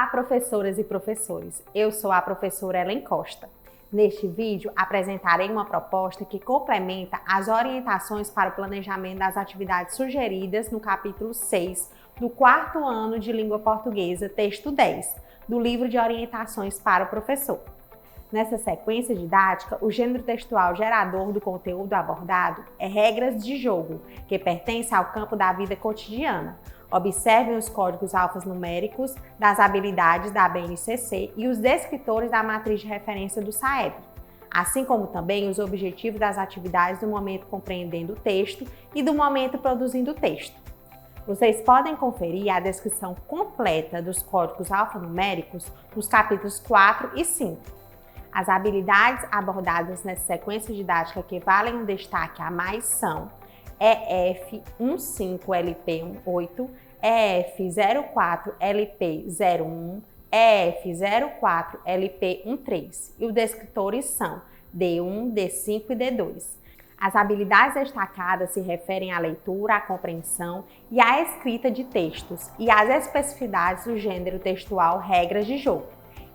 Olá, professoras e professores! Eu sou a professora Ellen Costa. Neste vídeo, apresentarei uma proposta que complementa as orientações para o planejamento das atividades sugeridas no capítulo 6 do 4º ano de Língua Portuguesa, texto 10, do livro de orientações para o professor. Nessa sequência didática, o gênero textual gerador do conteúdo abordado é regras de jogo, que pertence ao campo da vida cotidiana. Observem os códigos alfanuméricos das habilidades da BNCC e os descritores da matriz de referência do SAEB, assim como também os objetivos das atividades do momento compreendendo o texto e do momento produzindo o texto. Vocês podem conferir a descrição completa dos códigos alfanuméricos nos capítulos 4 e 5. As habilidades abordadas nessa sequência didática que valem um destaque a mais são EF15LP18, EF04LP01, EF04LP13 e os descritores são D1, D5 e D2. As habilidades destacadas se referem à leitura, à compreensão e à escrita de textos e às especificidades do gênero textual regras de jogo,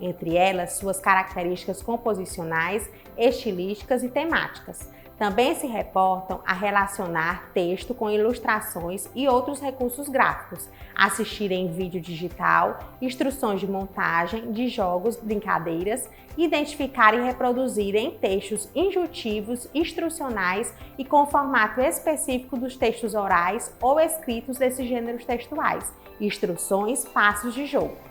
entre elas suas características composicionais, estilísticas e temáticas. Também se reportam a relacionar texto com ilustrações e outros recursos gráficos, assistir em vídeo digital, instruções de montagem, de jogos, brincadeiras, identificar e reproduzir em textos instrutivos, instrucionais e com formato específico dos textos orais ou escritos desses gêneros textuais, instruções, passos de jogo.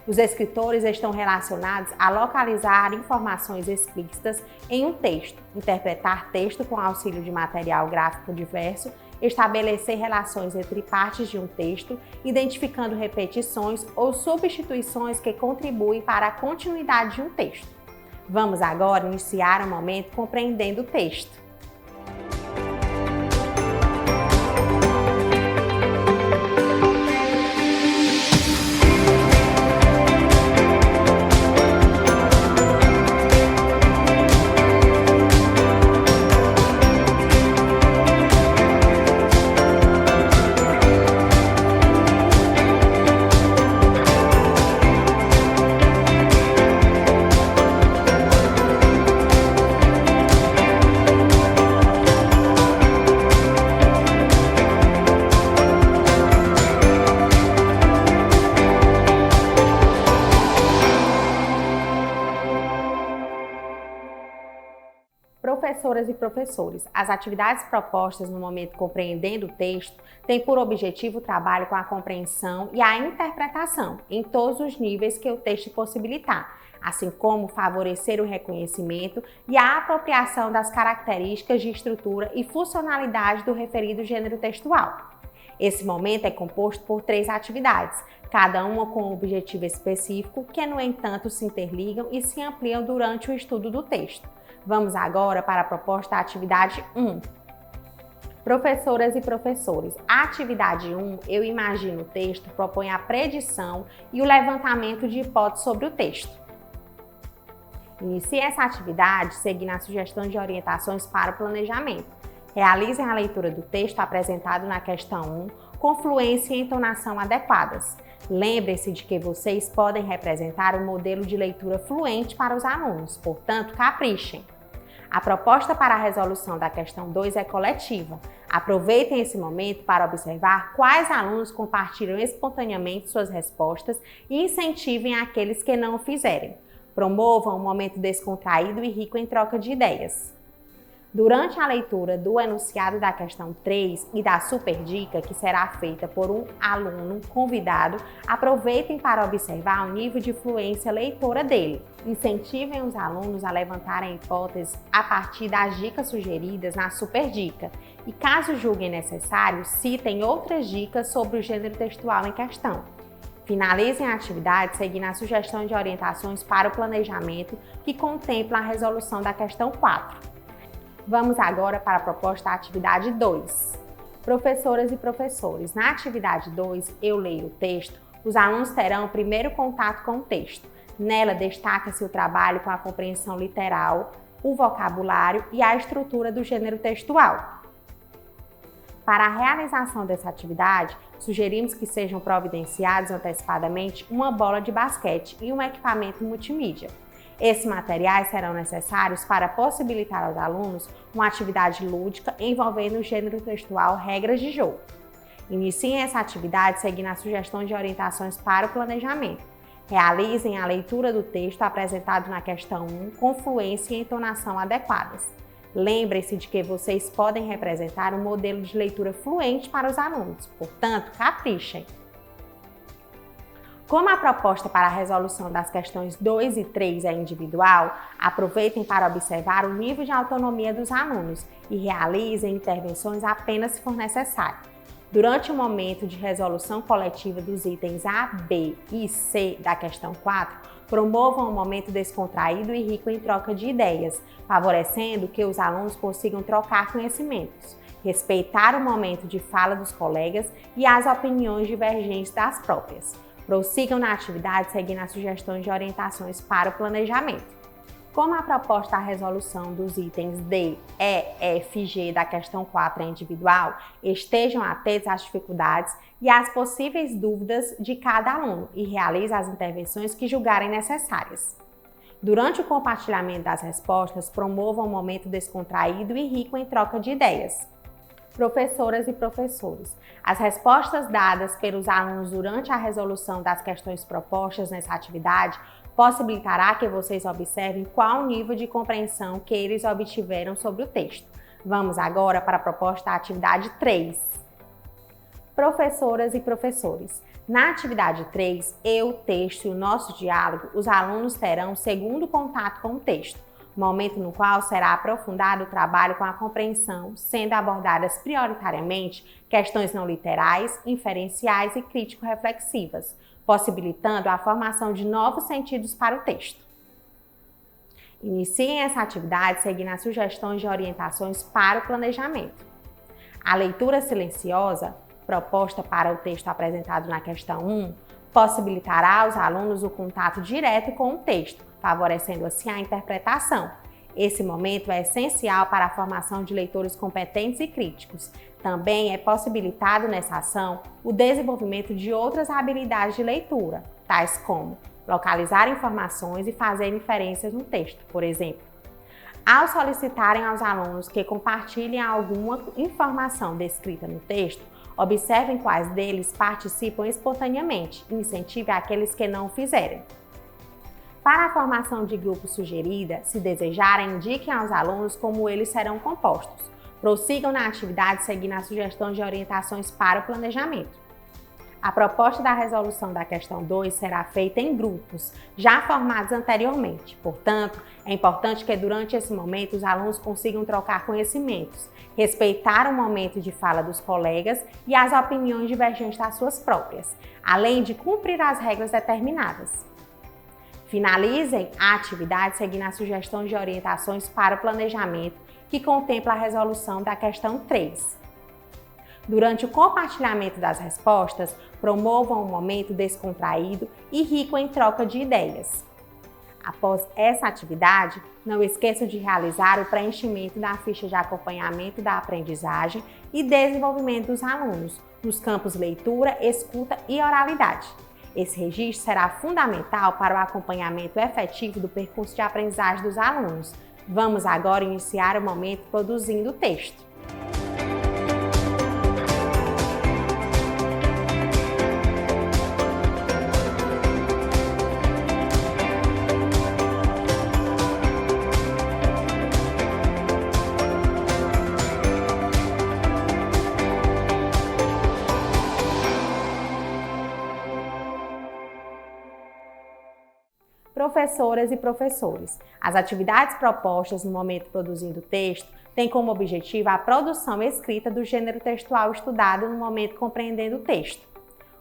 Os escritores estão relacionados a localizar informações explícitas em um texto, interpretar texto com auxílio de material gráfico diverso, estabelecer relações entre partes de um texto, identificando repetições ou substituições que contribuem para a continuidade de um texto. Vamos agora iniciar o momento compreendendo o texto. Professoras e professores, as atividades propostas no momento compreendendo o texto têm por objetivo o trabalho com a compreensão e a interpretação em todos os níveis que o texto possibilitar, assim como favorecer o reconhecimento e a apropriação das características de estrutura e funcionalidade do referido gênero textual. Esse momento é composto por 3 atividades, cada uma com um objetivo específico, que, no entanto, se interligam e se ampliam durante o estudo do texto. Vamos agora para a proposta atividade 1. Professoras e professores, a atividade 1, eu imagino o texto, propõe a predição e o levantamento de hipóteses sobre o texto. Inicie essa atividade seguindo a sugestão de orientações para o planejamento. Realizem a leitura do texto apresentado na questão 1 com fluência e entonação adequadas. Lembrem-se de que vocês podem representar um modelo de leitura fluente para os alunos, portanto, caprichem. A proposta para a resolução da questão 2 é coletiva. Aproveitem esse momento para observar quais alunos compartilham espontaneamente suas respostas e incentivem aqueles que não o fizerem. Promovam um momento descontraído e rico em troca de ideias. Durante a leitura do enunciado da questão 3 e da super dica, que será feita por um aluno convidado, aproveitem para observar o nível de fluência leitora dele. Incentivem os alunos a levantarem hipóteses a partir das dicas sugeridas na super dica e, caso julguem necessário, citem outras dicas sobre o gênero textual em questão. Finalizem a atividade seguindo a sugestão de orientações para o planejamento, que contempla a resolução da questão 4. Vamos agora para a proposta atividade 2. Professoras e professores, na atividade 2, eu leio o texto, os alunos terão o primeiro contato com o texto. Nela destaca-se o trabalho com a compreensão literal, o vocabulário e a estrutura do gênero textual. Para a realização dessa atividade, sugerimos que sejam providenciados antecipadamente uma bola de basquete e um equipamento multimídia. Esses materiais serão necessários para possibilitar aos alunos uma atividade lúdica envolvendo o gênero textual regras de jogo. Iniciem essa atividade seguindo as sugestões de orientações para o planejamento. Realizem a leitura do texto apresentado na questão 1 com fluência e entonação adequadas. Lembrem-se de que vocês podem representar um modelo de leitura fluente para os alunos, portanto, caprichem! Como a proposta para a resolução das questões 2 e 3 é individual, aproveitem para observar o nível de autonomia dos alunos e realizem intervenções apenas se for necessário. Durante o momento de resolução coletiva dos itens A, B e C da questão 4, promovam um momento descontraído e rico em troca de ideias, favorecendo que os alunos consigam trocar conhecimentos, respeitar o momento de fala dos colegas e as opiniões divergentes das próprias. Prossigam na atividade seguindo as sugestões de orientações para o planejamento. Como a proposta da resolução dos itens D, E, F e G da questão 4 é individual, estejam atentos às dificuldades e às possíveis dúvidas de cada aluno e realizem as intervenções que julgarem necessárias. Durante o compartilhamento das respostas, promovam um momento descontraído e rico em troca de ideias. Professoras e professores, as respostas dadas pelos alunos durante a resolução das questões propostas nessa atividade possibilitará que vocês observem qual o nível de compreensão que eles obtiveram sobre o texto. Vamos agora para a proposta da atividade 3. Professoras e professores, na atividade 3, o texto e o nosso diálogo, os alunos terão segundo contato com o texto, momento no qual será aprofundado o trabalho com a compreensão, sendo abordadas prioritariamente questões não literais, inferenciais e crítico-reflexivas, possibilitando a formação de novos sentidos para o texto. Iniciem essa atividade seguindo as sugestões de orientações para o planejamento. A leitura silenciosa, proposta para o texto apresentado na questão 1, possibilitará aos alunos o contato direto com o texto, favorecendo assim a interpretação. Esse momento é essencial para a formação de leitores competentes e críticos. Também é possibilitado nessa ação o desenvolvimento de outras habilidades de leitura, tais como localizar informações e fazer inferências no texto, por exemplo. Ao solicitarem aos alunos que compartilhem alguma informação descrita no texto, observem quais deles participam espontaneamente e incentive aqueles que não o fizerem. Para a formação de grupo sugerida, se desejarem, indiquem aos alunos como eles serão compostos. Prossigam na atividade seguindo as sugestões de orientações para o planejamento. A proposta da resolução da questão 2 será feita em grupos, já formados anteriormente. Portanto, é importante que durante esse momento os alunos consigam trocar conhecimentos, respeitar o momento de fala dos colegas e as opiniões divergentes das suas próprias, além de cumprir as regras determinadas. Finalizem a atividade seguindo as sugestões de orientações para o planejamento, que contempla a resolução da questão 3. Durante o compartilhamento das respostas, promovam um momento descontraído e rico em troca de ideias. Após essa atividade, não esqueçam de realizar o preenchimento da ficha de acompanhamento da aprendizagem e desenvolvimento dos alunos, nos campos leitura, escuta e oralidade. Esse registro será fundamental para o acompanhamento efetivo do percurso de aprendizagem dos alunos. Vamos agora iniciar o momento produzindo o texto. Professoras e professores, as atividades propostas no momento produzindo o texto têm como objetivo a produção escrita do gênero textual estudado no momento compreendendo o texto.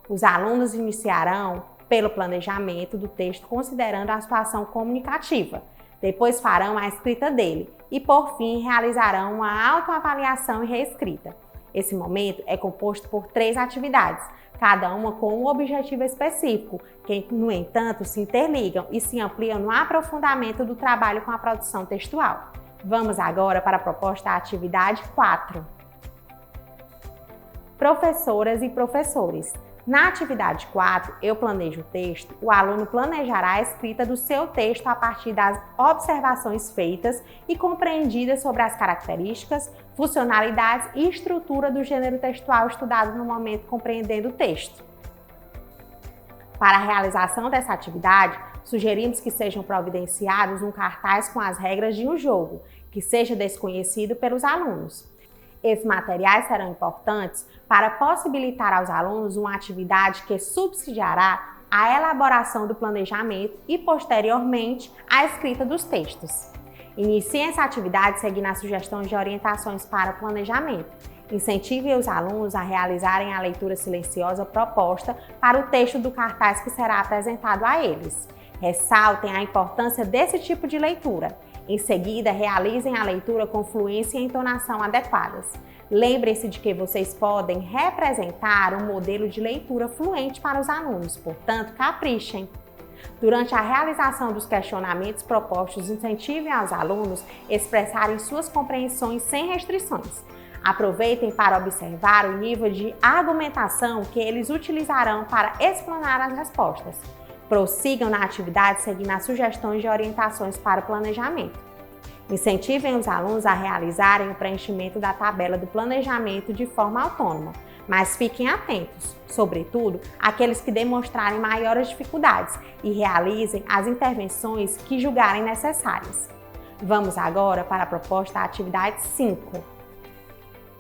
Os alunos iniciarão pelo planejamento do texto considerando a situação comunicativa, depois farão a escrita dele e, por fim, realizarão uma autoavaliação e reescrita. Esse momento é composto por 3 atividades, cada uma com um objetivo específico, que, no entanto, se interligam e se ampliam no aprofundamento do trabalho com a produção textual. Vamos agora para a proposta da atividade 4. Professoras e professores. Na atividade 4, eu planejo o texto, o aluno planejará a escrita do seu texto a partir das observações feitas e compreendidas sobre as características, funcionalidades e estrutura do gênero textual estudado no momento compreendendo o texto. Para a realização dessa atividade, sugerimos que sejam providenciados um cartaz com as regras de um jogo, que seja desconhecido pelos alunos. Esses materiais serão importantes para possibilitar aos alunos uma atividade que subsidiará a elaboração do planejamento e, posteriormente, a escrita dos textos. Iniciem essa atividade seguindo as sugestões de orientações para o planejamento. Incentive os alunos a realizarem a leitura silenciosa proposta para o texto do cartaz que será apresentado a eles. Ressaltem a importância desse tipo de leitura. Em seguida, realizem a leitura com fluência e entonação adequadas. Lembrem-se de que vocês podem representar um modelo de leitura fluente para os alunos, portanto, caprichem. Durante a realização dos questionamentos propostos, incentivem aos alunos a expressarem suas compreensões sem restrições. Aproveitem para observar o nível de argumentação que eles utilizarão para explanar as respostas. Prossigam na atividade seguindo as sugestões de orientações para o planejamento. Incentivem os alunos a realizarem o preenchimento da tabela do planejamento de forma autônoma, mas fiquem atentos, sobretudo, àqueles que demonstrarem maiores dificuldades e realizem as intervenções que julgarem necessárias. Vamos agora para a proposta da atividade 5.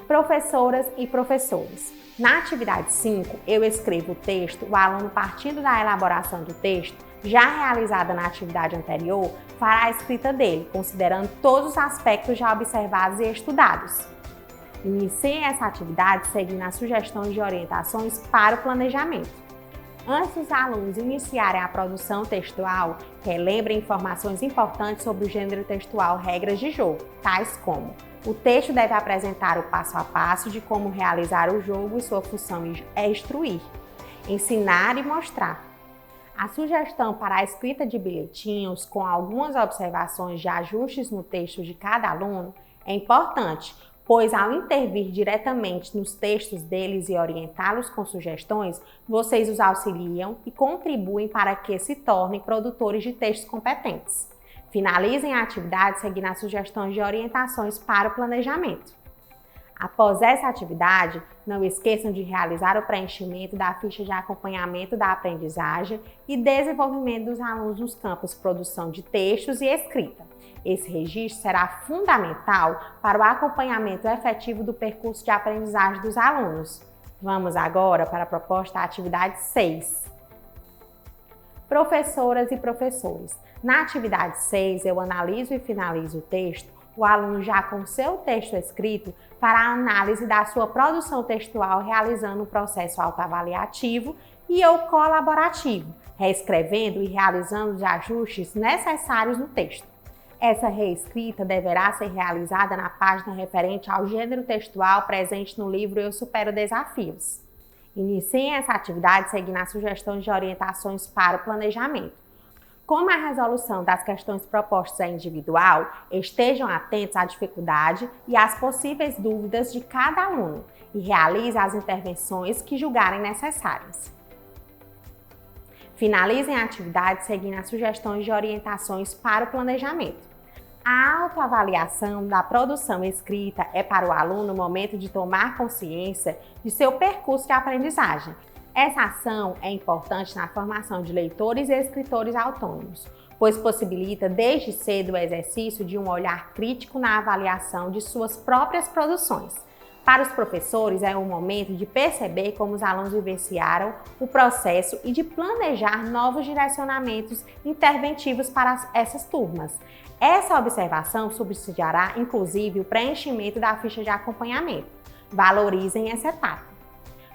Professoras e professores. Na atividade 5, eu escrevo o texto, o aluno, partindo da elaboração do texto, já realizada na atividade anterior, fará a escrita dele, considerando todos os aspectos já observados e estudados. Iniciem essa atividade seguindo as sugestões de orientações para o planejamento. Antes dos alunos iniciarem a produção textual, relembrem informações importantes sobre o gênero textual, regras de jogo, tais como: o texto deve apresentar o passo a passo de como realizar o jogo e sua função é instruir, ensinar e mostrar. A sugestão para a escrita de bilhetinhos com algumas observações de ajustes no texto de cada aluno é importante, pois ao intervir diretamente nos textos deles e orientá-los com sugestões, vocês os auxiliam e contribuem para que se tornem produtores de textos competentes. Finalizem a atividade seguindo as sugestões de orientações para o planejamento. Após essa atividade, não esqueçam de realizar o preenchimento da ficha de acompanhamento da aprendizagem e desenvolvimento dos alunos nos campos produção de textos e escrita. Esse registro será fundamental para o acompanhamento efetivo do percurso de aprendizagem dos alunos. Vamos agora para a proposta da atividade 6. Professoras e professores. Na atividade 6, eu analiso e finalizo o texto. O aluno, já com seu texto escrito, fará a análise da sua produção textual, realizando um processo autoavaliativo e ou colaborativo, reescrevendo e realizando os ajustes necessários no texto. Essa reescrita deverá ser realizada na página referente ao gênero textual presente no livro Eu Supero Desafios. Iniciem essa atividade seguindo as sugestões de orientações para o planejamento. Como a resolução das questões propostas é individual, estejam atentos à dificuldade e às possíveis dúvidas de cada aluno e realizem as intervenções que julgarem necessárias. Finalizem a atividade seguindo as sugestões de orientações para o planejamento. A autoavaliação da produção escrita é para o aluno o momento de tomar consciência de seu percurso de aprendizagem. Essa ação é importante na formação de leitores e escritores autônomos, pois possibilita desde cedo o exercício de um olhar crítico na avaliação de suas próprias produções. Para os professores, é um momento de perceber como os alunos vivenciaram o processo e de planejar novos direcionamentos interventivos para essas turmas. Essa observação subsidiará, inclusive, o preenchimento da ficha de acompanhamento. Valorizem essa etapa.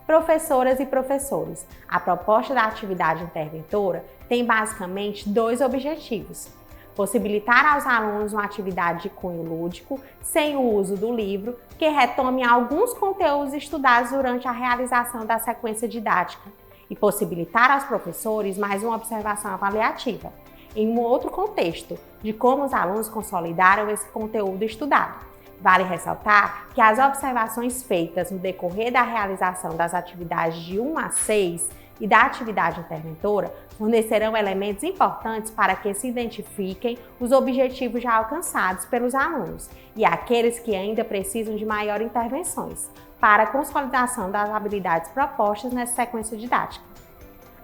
Professoras e professores, a proposta da atividade interventora tem basicamente 2 objetivos: possibilitar aos alunos uma atividade de cunho lúdico, sem o uso do livro, que retome alguns conteúdos estudados durante a realização da sequência didática, e possibilitar aos professores mais uma observação avaliativa, em um outro contexto, de como os alunos consolidaram esse conteúdo estudado. Vale ressaltar que as observações feitas no decorrer da realização das atividades de 1 a 6 e da atividade interventora fornecerão elementos importantes para que se identifiquem os objetivos já alcançados pelos alunos e aqueles que ainda precisam de maior intervenções para a consolidação das habilidades propostas nessa sequência didática.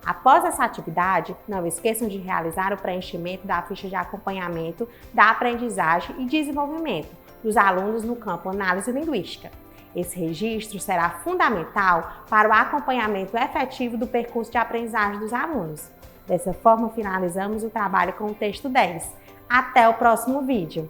Após essa atividade, não esqueçam de realizar o preenchimento da ficha de acompanhamento da aprendizagem e desenvolvimento dos alunos no campo análise linguística. Esse registro será fundamental para o acompanhamento efetivo do percurso de aprendizagem dos alunos. Dessa forma, finalizamos o trabalho com o texto 10. Até o próximo vídeo!